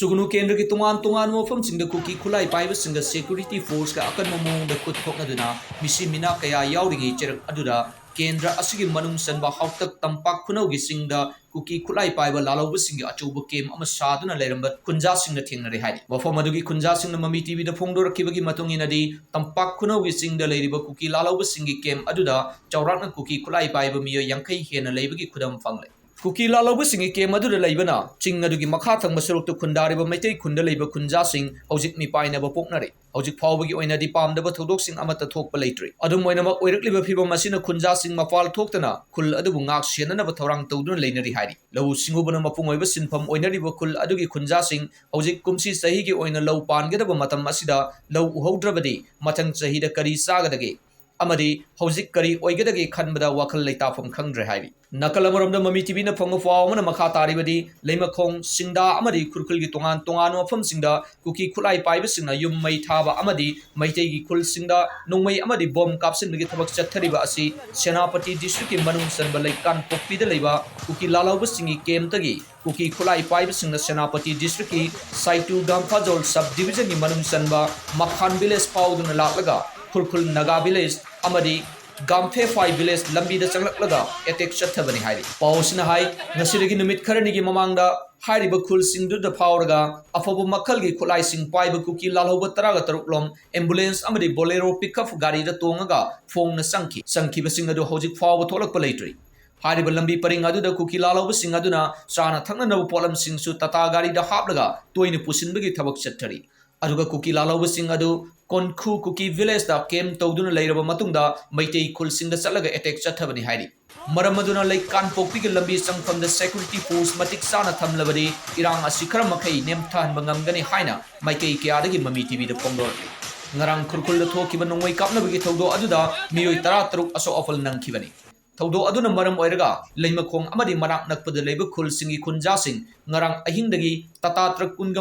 Sugunu Kendra ki tungan mofam sing da kuki khulai paiba sing da security force ka akan momong da kut thokna duna misi mina kaya yauringi cherak adura Kendra asigi manung sanba hautak tampak khunau gi sing da kuki khulai paiba lalau sing gi achuba kem ama saduna leiramba khunja sing da thengnare hai mofam adugi khunja sing da mami tv da phongdor kibagi matung inadi tampak khunau gi sing da leiriba kuki lalau sing gi kem aduda chawrakna kuki khulai paiba miyo yankai hena leibagi khudam fangle Kuki Lalhoubashing came Madu Labana, Ching Adugi Makatang Masur to Kundari, Mate Kunda Labor Kunjasing, Hojik Mi Pai never Poknari, Hojik Pawagi Oina di Palm, the Batodoxing Amata talk palatry. Adam Wenama, Liver people Masina Kunjasing Mafal Toktana, Kul Adubungak, Shannon of a Torang Todun Lanary Hadi. Low Singubana Mapung Pum Oinari Kul Adugi Kunjasing, Hojik Kumsi Sahigi Oina Low Pan Gedaba Matam Masida, Low Hodravadi, Matan Sahida Kari Sagadagi. Amadi, Hosik Kari, Oigadagi Kanbada Wakal Leta from Kangre Hivi. Nakalamuram the Mami Tivina Pongofa, Makataribadi, Lema Kong, Sinda, Amadi, Kurkul Tongano from Sinda, Kuki Kulai Pibasina, Yum May Taba Amadi, Maitegi Kul Sinda, no way Amadi bomb caps in the Gitabak Chatariba Asi, Senapati District in Manung Sanbalakan Popi the Leva, Kuki Lalhoubashing came Tagi, Kuki Kulai Pibas in the Senapati District, Saitu Gampazol subdivision in Manung Sanba, Makan Village Powder Lalaga. Kurkul Naga village, Amadi, Gamfe 5 village, Lambi the Changlaka, Etek Shatabani Hadi. Pausina Hai, Nasirigi Numit Karanigi Mamanga, Hari Bakul Sindu the Powerga, Afobu Makalgi Kulai Sing Pai Kuki Lalhoubashing Taruklom, Ambulance Amadi Bolero pickup Gari the Tongaga, Fong Nasanki, Sanki Basinga do Hojik Forward Tolak Palatry. Hari Balambi Paringadu the Kuki Lalhoubashing Aduna, Sana Tangana Polam Sing Su Tata Gari the Hablaga, Toin Pusin Bigi Tabak Chatari. Aduga Kuki Lalhoubashing Adu, Konku Kuki village da came Toduna later Matunda, Maite Kulsing the Salaga attack Chatabani Hadi. Maramaduna Lake Kan Poki Lambi sung from the security force Matik Sana Tamlavadi, Irang Asikara Makai, Nemtan Bangamgani Haina, Maike Kiadagi Mami TV the Pongor. Narang Kurkul the Tokiban wake up Navigi Todo Aduda, Mio Taratruk Aso awful Nankivani. Todo Aduna Maram Oirga, Lema Kong Amadi Marak Nak for the labor Kul Singi Kunjasing, Narang Ahindagi, Tata Trakungam.